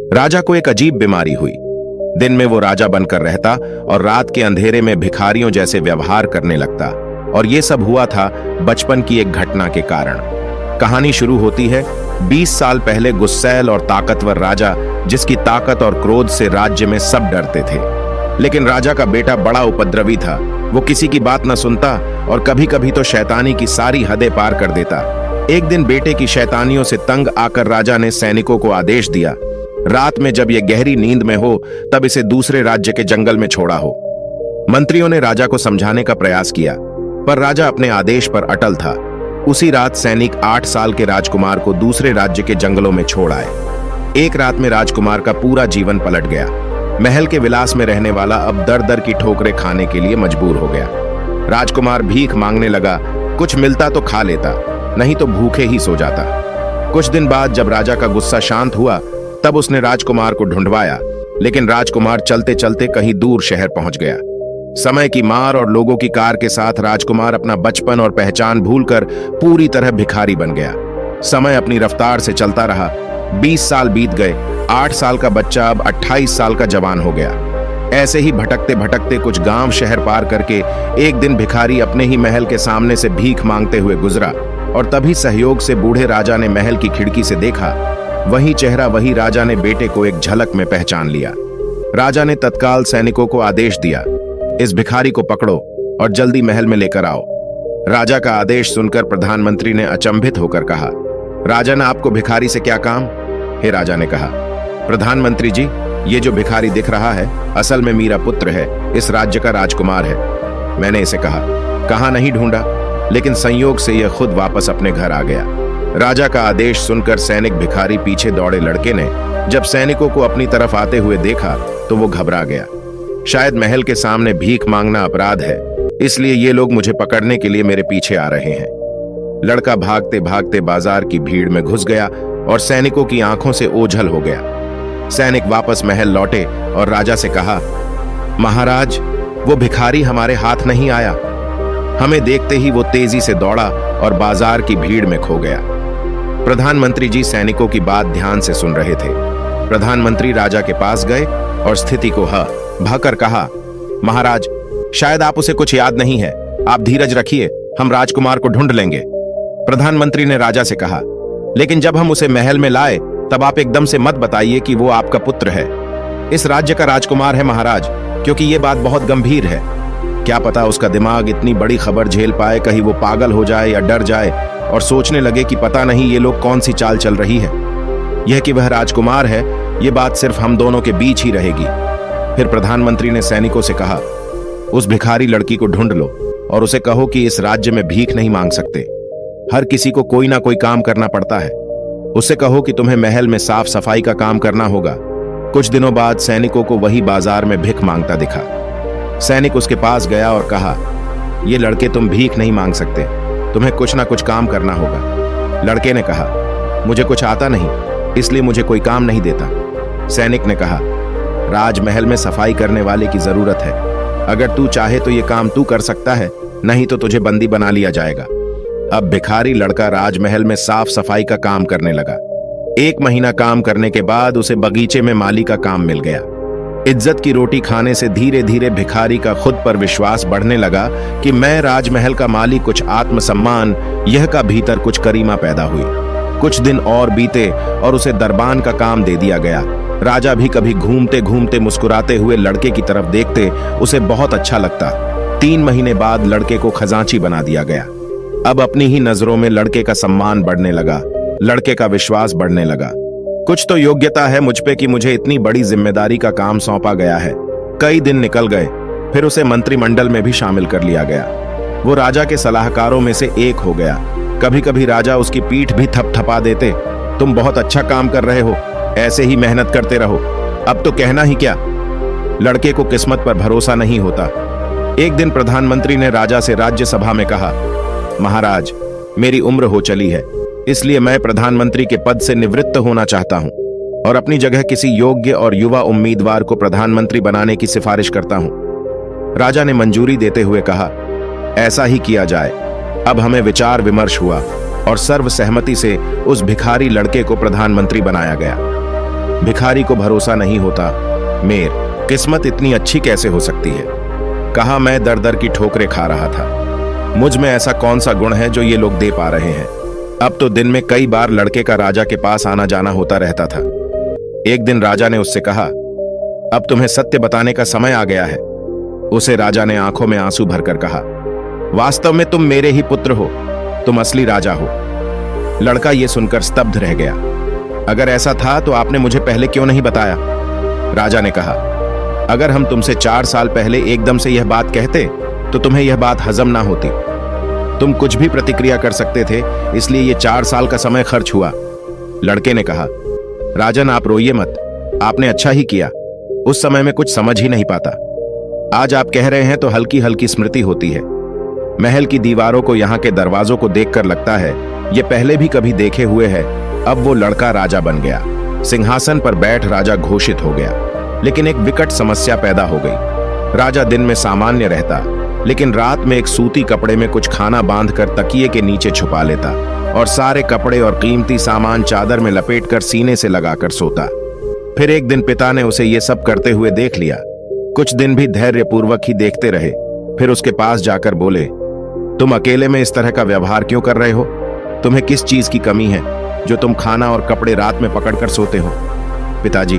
राजा को एक अजीब बीमारी हुई। दिन में वो राजा बनकर रहता और रात के अंधेरे में भिखारियों जैसे व्यवहार करने लगता। और ये सब हुआ था बचपन की एक घटना के कारण। कहानी शुरू होती है 20 साल पहले। गुस्सैल और ताकतवर राजा, जिसकी ताकत और क्रोध से राज्य में सब डरते थे। लेकिन राजा का बेटा बड़ा उपद्रवी था। वो किसी की बात न सुनता और कभी कभी तो शैतानी की सारी हदें पार कर देता। एक दिन बेटे की शैतानियों से तंग आकर राजा ने सैनिकों को आदेश दिया, रात में जब ये गहरी नींद में हो तब इसे दूसरे राज्य के जंगल में छोड़ा हो। मंत्रियों ने राजा को समझाने का प्रयास किया, पर राजा अपने आदेश पर अटल था। उसी रात सैनिक 8 साल के राजकुमार को दूसरे राज्य के जंगलों में छोड़ आए। एक रात में राजकुमार का पूरा जीवन पलट गया। महल के विलास में रहने वाला अब दर दर की ठोकरें खाने के लिए मजबूर हो गया। राजकुमार भीख मांगने लगा। कुछ मिलता तो खा लेता, नहीं तो भूखे ही सो जाता। कुछ दिन बाद जब राजा का गुस्सा शांत हुआ तब उसने राजकुमार को ढूंढवाया, लेकिन राजकुमार चलते चलते कहीं दूर शहर पहुंच गया। समय की मार और लोगों की कार के साथ राजकुमार अपना बचपन और पहचान भूलकर पूरी तरह भिखारी बन गया। समय अपनी रफ्तार से चलता रहा। 20 साल बीत गए। 8 साल का बच्चा अब 28 साल का जवान हो गया। ऐसे ही भटकते भटकते कुछ गांव शहर पार करके एक दिन भिखारी अपने ही महल के सामने से भीख मांगते हुए गुजरा। और तभी सहयोग से बूढ़े राजा ने महल की खिड़की से देखा। वही चेहरा, वही राजा ने बेटे को एक झलक में पहचान लिया। राजा ने तत्काल सैनिकों को आदेश दिया, इस भिखारी को पकड़ो और जल्दी महल में लेकर आओ। राजा का आदेश सुनकर प्रधानमंत्री ने अचंभित होकर कहा, राजन, आपको भिखारी से क्या काम? हे राजा ने कहा, प्रधानमंत्री जी, ये जो भिखारी दिख रहा है असल में मेरा पुत्र है, इस राज्य का राजकुमार है। मैंने इसे कहाँ नहीं ढूंढा, लेकिन संयोग से यह खुद वापस अपने घर आ गया। राजा का आदेश सुनकर सैनिक भिखारी पीछे दौड़े लड़के ने जब सैनिकों को अपनी तरफ आते हुए देखा तो वो घबरा गया। शायद महल के सामने भीख मांगना अपराध है, इसलिए ये लोग मुझे पकड़ने के लिए मेरे पीछे आ रहे हैं। लड़का भागते भागते बाजार की भीड़ में घुस गया और सैनिकों की आंखों से ओझल हो गया। सैनिक वापस महल लौटे और राजा से कहा, महाराज, वो भिखारी हमारे हाथ नहीं आया। हमें देखते ही वो तेजी से दौड़ा और बाजार की भीड़ में खो गया। प्रधानमंत्री जी सैनिकों की बात ध्यान से सुन रहे थे। प्रधानमंत्री राजा के पास गए और स्थिति को भाकर कहा, महाराज, शायद आप उसे कुछ याद नहीं है। आप धीरज रखिए, हम राजकुमार को ढूंढ लेंगे। प्रधानमंत्री ने राजा से कहा, लेकिन जब हम उसे महल में लाए तब आप एकदम से मत बताइए कि वो आपका पुत्र है। इस राज्य का राजकुमार है महाराज, क्योंकि ये बात बहुत गंभीर है। क्या पता उसका दिमाग इतनी बड़ी खबर झेल पाए, कहीं वो पागल हो जाए या डर जाए और सोचने लगे कि पता नहीं ये लोग कौन सी चाल चल रही है। यह कि वह राजकुमार है, ये बात सिर्फ हम दोनों के बीच ही रहेगी। फिर प्रधानमंत्री ने सैनिकों से कहा, उस भिखारी लड़की को ढूंढ लो और उसे कहो कि इस राज्य में भीख नहीं मांग सकते। हर किसी को कोई ना कोई काम करना पड़ता है। उससे कहो कि तुम्हें महल में साफ सफाई का काम करना होगा। कुछ दिनों बाद सैनिकों को वही बाजार में भिख मांगता दिखा। सैनिक उसके पास गया और कहा, ये लड़के, तुम भीख नहीं मांग सकते, तुम्हें कुछ ना कुछ काम करना होगा। लड़के ने कहा, मुझे कुछ आता नहीं, इसलिए मुझे कोई काम नहीं देता। सैनिक ने कहा, राजमहल में सफाई करने वाले की जरूरत है। अगर तू चाहे तो ये काम तू कर सकता है, नहीं तो तुझे बंदी बना लिया जाएगा। अब भिखारी लड़का राजमहल में साफ सफाई का काम करने लगा। 1 महीना काम करने के बाद उसे बगीचे में माली का काम मिल गया। इज्जत की रोटी खाने से धीरे धीरे भिखारी का खुद पर विश्वास बढ़ने लगा कि मैं राजमहल का माली, कुछ आत्मसम्मान, यह का भीतर कुछ करीमा पैदा हुई। कुछ दिन और बीते और उसे दरबान का काम दे दिया गया। राजा भी कभी घूमते घूमते मुस्कुराते हुए लड़के की तरफ देखते, उसे बहुत अच्छा लगता। 3 महीने बाद लड़के को खजांची बना दिया गया। अब अपनी ही नजरों में लड़के का सम्मान बढ़ने लगा, लड़के का विश्वास बढ़ने लगा। कुछ तो योग्यता है मुझ पे कि मुझे इतनी बड़ी जिम्मेदारी का काम सौंपा गया है। कई दिन निकल गए, फिर उसे मंत्रिमंडल में भी शामिल कर लिया गया। वो राजा के सलाहकारों में से एक हो गया। कभी कभी राजा उसकी पीठ भी थपथपा देते, तुम बहुत अच्छा काम कर रहे हो, ऐसे ही मेहनत करते रहो। अब तो कहना ही क्या। लड़के को किस्मत पर भरोसा नहीं होता। एक दिन प्रधानमंत्री ने राजा से राज्यसभा में कहा, महाराज, मेरी उम्र हो चली है, इसलिए मैं प्रधानमंत्री के पद से निवृत्त होना चाहता हूं और अपनी जगह किसी योग्य और युवा उम्मीदवार को प्रधानमंत्री बनाने की सिफारिश करता हूं। राजा ने मंजूरी देते हुए कहा, ऐसा ही किया जाए। अब हमें विचार विमर्श हुआ और सर्वसहमति से उस भिखारी लड़के को प्रधानमंत्री बनाया गया। भिखारी को भरोसा नहीं होता। मेर किस्मत इतनी अच्छी कैसे हो सकती है? कहा मैं दर दर की ठोकरें खा रहा था। मुझ में ऐसा कौन सा गुण है जो ये लोग दे पा रहे हैं? अब तो दिन में कई बार लड़के का राजा के पास आना जाना होता रहता था। एक दिन राजा ने उससे कहा, अब तुम्हें सत्य बताने का समय आ गया है। उसे राजा ने आंखों में आंसू भरकर कहा, वास्तव में तुम मेरे ही पुत्र हो, तुम असली राजा हो। लड़का यह सुनकर स्तब्ध रह गया। अगर ऐसा था तो आपने मुझे पहले क्यों नहीं बताया? राजा ने कहा, अगर हम तुमसे 4 साल पहले एकदम से यह बात कहते तो तुम्हें यह बात हजम ना होती। तुम कुछ भी प्रतिक्रिया कर सकते थे, इसलिए यह 4 साल का समय खर्च हुआ। लड़के ने कहा, राजन आप रोइए मत, आपने अच्छा ही किया। उस समय में कुछ समझ ही नहीं पाता। आज आप कह रहे हैं तो हल्की हल्की स्मृति होती है। महल की दीवारों को, यहाँ के दरवाजों को देखकर लगता है ये पहले भी कभी देखे हुए है। अब वो लड़का राजा बन गया, सिंहासन पर बैठ राजा घोषित हो गया। लेकिन एक विकट समस्या पैदा हो गई। राजा दिन में सामान्य रहता, लेकिन रात में एक सूती कपड़े में कुछ खाना बांधकर तकिए के नीचे छुपा लेता और सारे कपड़े और कीमती सामान चादर में लपेटकर सीने से लगाकर सोता। फिर एक दिन पिता ने उसे ये सब करते हुए देख लिया। कुछ दिन भी धैर्यपूर्वक ही देखते रहे। फिर उसके पास जाकर बोले, तुम अकेले में इस तरह का व्यवहार क्यों कर रहे हो? तुम्हें किस चीज की कमी है जो तुम खाना और कपड़े रात में पकड़कर सोते हो? पिताजी,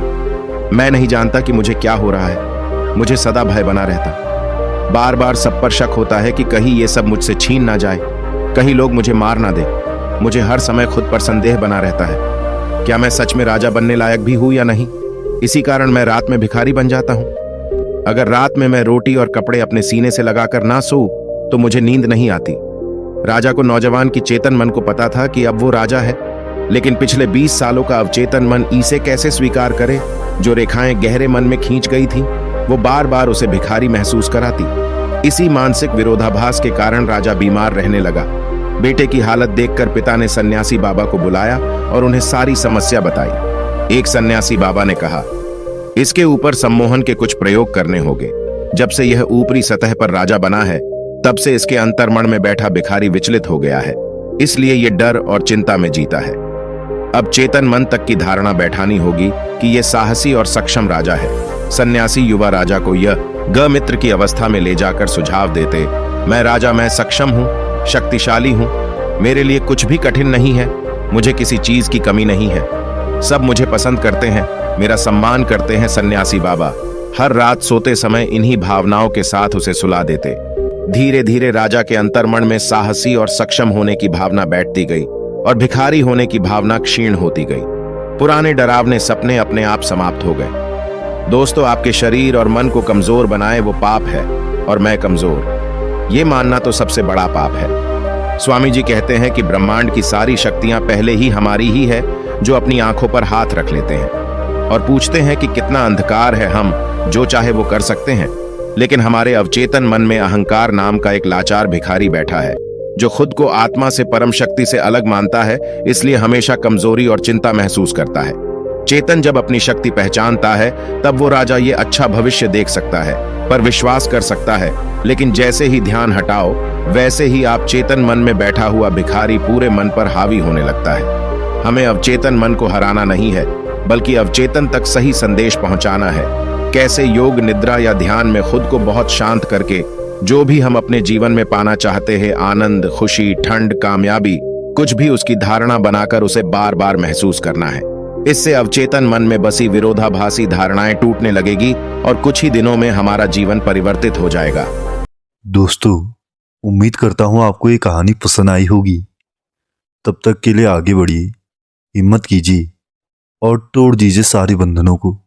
मैं नहीं जानता कि मुझे क्या हो रहा है। मुझे सदा भय बना रहता। बार बार सब पर शक होता है कि कहीं ये सब मुझसे छीन ना जाए, कहीं लोग मुझे मार ना दे। मुझे हर समय खुद पर संदेह बना रहता है। क्या मैं सच में राजा बनने लायक भी हूं या नहीं? इसी कारण मैं रात में भिखारी बन जाता हूं। अगर रात में मैं रोटी और कपड़े अपने सीने से लगाकर ना सोऊं तो मुझे नींद नहीं आती। राजा को नौजवान की चेतन मन को पता था कि अब वो राजा है, लेकिन पिछले 20 सालों का अवचेतन मन इसे कैसे स्वीकार करे? जो रेखाएं गहरे मन में खींच गई थी वो बार बार उसे भिखारी महसूस कराती। इसी मानसिक विरोधाभास के कारण राजा बीमार रहने लगा। बेटे की हालत देखकर पिता ने सन्यासी बाबा को बुलाया और उन्हें सारी समस्या बताई। एक सन्यासी बाबा ने कहा, इसके ऊपर सम्मोहन के कुछ प्रयोग करने होंगे। जब से यह ऊपरी सतह पर राजा बना है तब से इसके अंतर्मन में बैठा भिखारी विचलित हो गया है, इसलिए यह डर और चिंता में जीता है। अब चेतन मन तक की धारणा बैठानी होगी कि यह साहसी और सक्षम राजा है। सन्यासी युवा राजा को यह गमित्र की अवस्था में ले जाकर सुझाव देते, मैं राजा, मैं सक्षम हूं, शक्तिशाली हूं, मेरे लिए कुछ भी कठिन नहीं है, मुझे किसी चीज की कमी नहीं है, सब मुझे पसंद करते हैं, मेरा सम्मान करते हैं। सन्यासी बाबा हर रात सोते समय इन्हीं भावनाओं के साथ उसे सुला देते। धीरे धीरे राजा के अंतर्मन में साहसी और सक्षम होने की भावना बैठती गई और भिखारी होने की भावना क्षीण होती गई। पुराने डरावने सपने अपने आप समाप्त हो गए। दोस्तों, आपके शरीर और मन को कमजोर बनाए वो पाप है और मैं कमजोर, ये मानना तो सबसे बड़ा पाप है। स्वामी जी कहते हैं कि ब्रह्मांड की सारी शक्तियां पहले ही हमारी ही है, जो अपनी आंखों पर हाथ रख लेते हैं और पूछते हैं कि कितना अंधकार है, हम जो चाहे वो कर सकते हैं। लेकिन हमारे अवचेतन मन में अहंकार नाम का एक लाचार भिखारी बैठा है, जो खुद को आत्मा से, परम शक्ति से अलग मानता है, इसलिए हमेशा कमजोरी और चिंता महसूस करता है। चेतन जब अपनी शक्ति पहचानता है तब वो राजा ये अच्छा भविष्य देख सकता है, पर विश्वास कर सकता है। लेकिन जैसे ही ध्यान हटाओ वैसे ही आप चेतन मन में बैठा हुआ भिखारी पूरे मन पर हावी होने लगता है। हमें अवचेतन मन को हराना नहीं है, बल्कि अवचेतन तक सही संदेश पहुंचाना है। कैसे योग, निद्रा या ध्यान में खुद को बहुत शांत करके जो भी हम अपने जीवन में पाना चाहते हैं, आनंद, खुशी, ठंड, कामयाबी, कुछ भी, उसकी धारणा बनाकर उसे बार बार महसूस करना है। इससे अवचेतन मन में बसी विरोधाभासी धारणाएं टूटने लगेगी और कुछ ही दिनों में हमारा जीवन परिवर्तित हो जाएगा। दोस्तों, उम्मीद करता हूं आपको ये कहानी पसंद आई होगी। तब तक के लिए आगे बढ़िए, हिम्मत कीजिए और तोड़ दीजिए सारे बंधनों को।